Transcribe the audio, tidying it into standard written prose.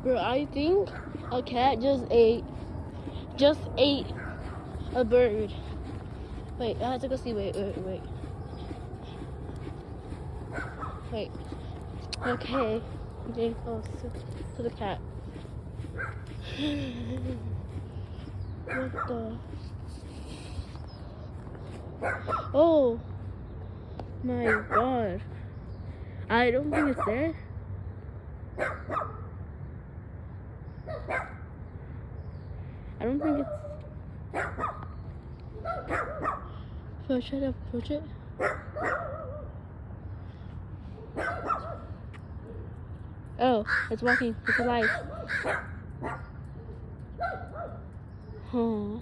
Bro, I think a cat just ate a bird. Wait, I have to go see. Wait. Okay, I'm getting close to the cat. What the? Oh my god. I don't think it's there. I don't think it's... Should I try to approach it? Oh, it's walking. It's alive. Huh.